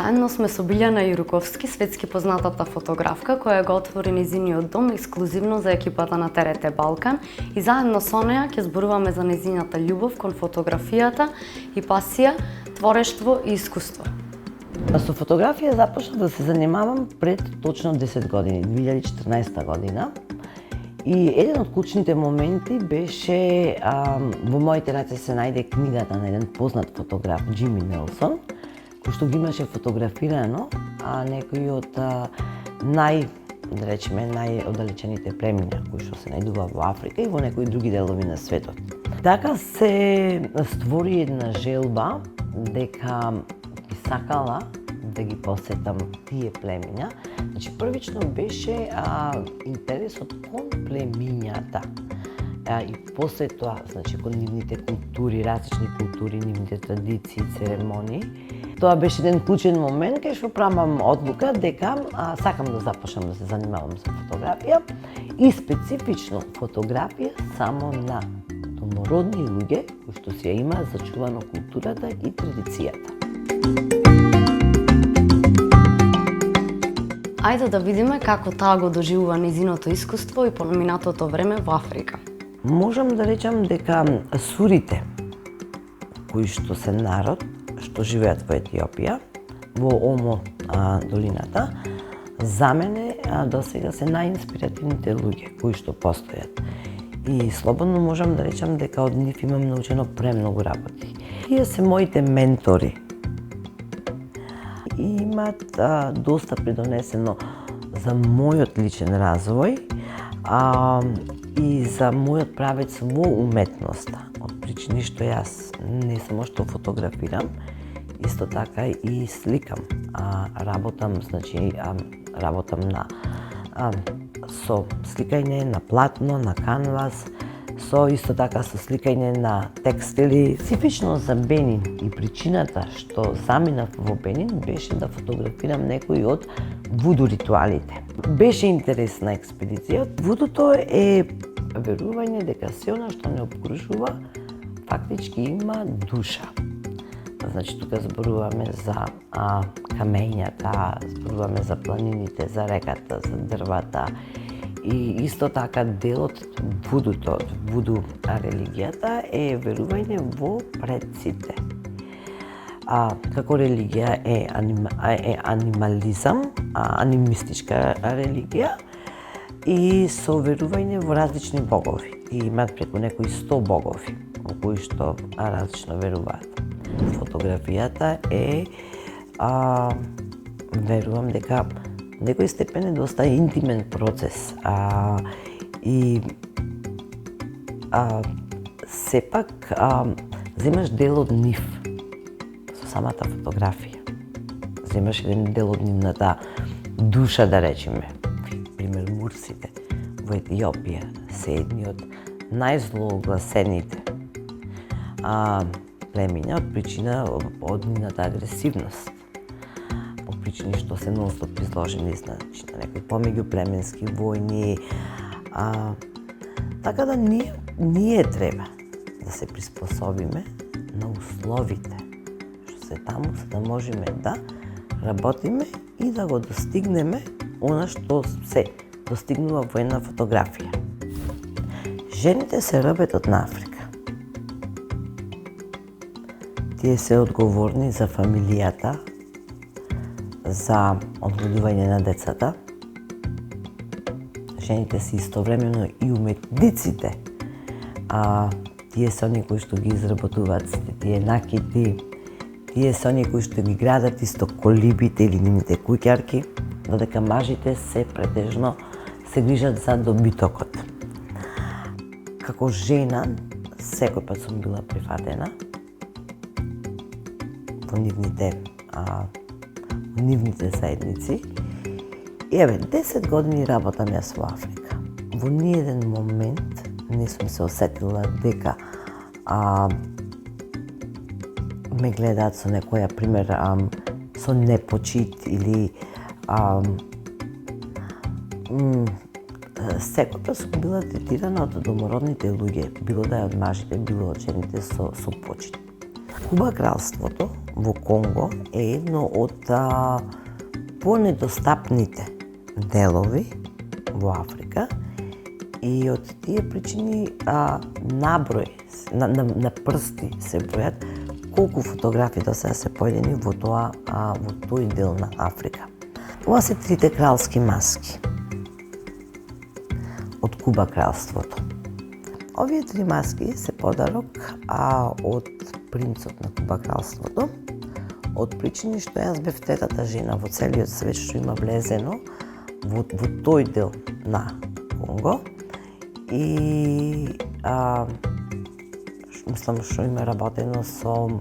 Заедно сме со Билјана Јуруковски, светски познатата фотографка, која го отвори нејзиниот дом ексклузивно за екипата на ТРТ Балкан и заедно со неа ќе зборуваме за нејзината љубов кон фотографијата и пасија, творештво и искуство. Со фотографија започнав да се занимавам пред точно 10 години, 2014 година. И еден од клучните моменти беше во моите раце се најде книгата на еден познат фотограф, Џими Нелсон, кој што ги имаше фотографирано некои од најоддалечените племиња кои што се најдува во Африка и во некои други делови на светот. Така се створи една желба дека би сакала да ги посетам тие племиња. Значи, првично беше интересот кон племињата. И после тоа, значи, кон нивните култури, различни култури, нивните традиции, церемонии. Тоа беше еден клучен момент кај што правам одлука дека сакам да започнам да се занимавам со фотографија и специфично фотографија само на домородни луѓе кои што си ја имаат зачувано културата и традицијата. Ајде да видиме како таа го доживува нејзиното искуство и поминатото време во Африка. Можам да речам дека сурите, кои што се народ, што живеат во Етиопија, во Омо долината, за мене досега се најинспиративните луѓе кои што постојат. И слободно можам да речам дека од нив имам научено премногу работи. Тие се моите ментори. И имаат доста придонесено за мојот личен развој и за мојот правец во уметноста. Од причини што јас не само што фотографирам, исто така и сликам. Работам на со сликање на платно, на канвас, исто така со сликање на текстили. Специфично за Бенин и причината што заминав во Бенин беше да фотографирам некои од вуду ритуалите. Беше интересна експедиција. Вудуто е верување дека се она што не обкружува фактички има душа. Значи, тука зборуваме за камењата, зборуваме за планините, за реката, за дрвата. И исто така делот вудуто, вуду религијата е верување во предците. Како религија е анимализам, анимистичка религија и со верување во различни богови. И имаат преку некои 100 богови во кои што различно веруваат. Фотографијата е, верувам дека некој степен е доста интимен процес и сепак земаш дел од нив со самата фотографија. Земаш еден дел од нивната душа, да речеме. Пример, мурсите во Етиопија се едни од најзлоогласените племиња од причина од нивната агресивност. По причини што се нонстоп изложени на некои помеѓуплеменски војни. Така да ние треба да се приспособиме на условите што се таму, за да можеме да работиме и да го достигнеме она што се достигнува во една фотографија. Жените се рабетот на Африка. Тие се одговорни за фамилијата, за одгледување на децата. Жените се истовремено и уметниците. Тие се они кои што ги изработуваат тие накити, тие се они кои што ги градат исто колибите или нивните куќарки, додека мажите се претежно се грижат за добитокот. Како жена, секој пат сум била прифатена во нивните заедници. И 10 години работам јас во Африка. Во ниеден момент не сум се осетила дека ме гледаат со некоја, пример, со непочит или секојаш сум била третирана од домородните луѓе, било да е од мажите, било од жените со почит. Куба кралството во Конго е едно од понедостапните делови во Африка и од тие причини наброј на прсти се бројат колку фотографии до сега се појдени во тој дел на Африка. Ова се трите кралски маски од Куба кралството. Овие три маски се подарок од принцот на Куба кралството, од причини што јас бев третата жена во целиот свет што има влезено во тој дел на Конго и мислам што има работено со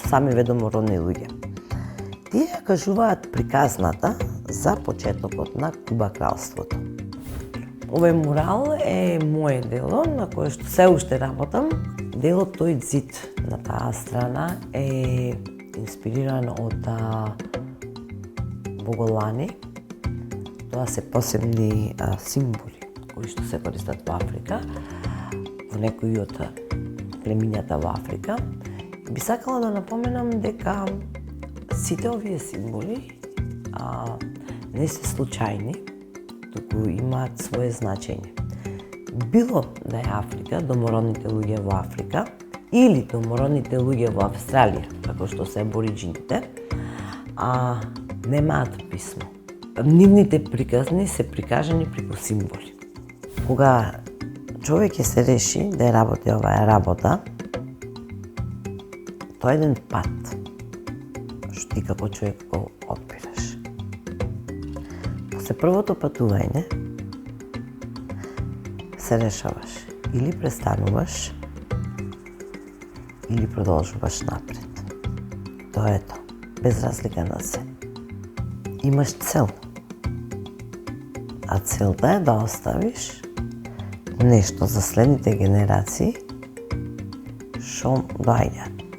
самиве домородни луѓе. Тие кажуваат приказната за почетокот на Куба кралството. Овој мурал е моје дело на кое што се уште работам. Делот тој зид на таа страна е инспириран од боголани. Тоа се посебни символи кои што се користат во Африка, во некои од племињата во Африка. Би сакала да напоменам дека сите овие символи не се случајни, туку имаат свое значење. Било да е Африка, домородните луѓе во Африка, или домородните луѓе во Австралија, како што се абориџините, немаат писмо. Нивните приказни се прикажани преку символи. Кога човек ќе се реши да работи оваа работа, тоа е еден пат што ти како човек го отпираш. После првото патување се решаваш или престануваш или продолжуваш напред. Тоа е тоа, без разлика на се. Имаш цел, а целта е да оставиш нешто за следните генерации што доаѓаат.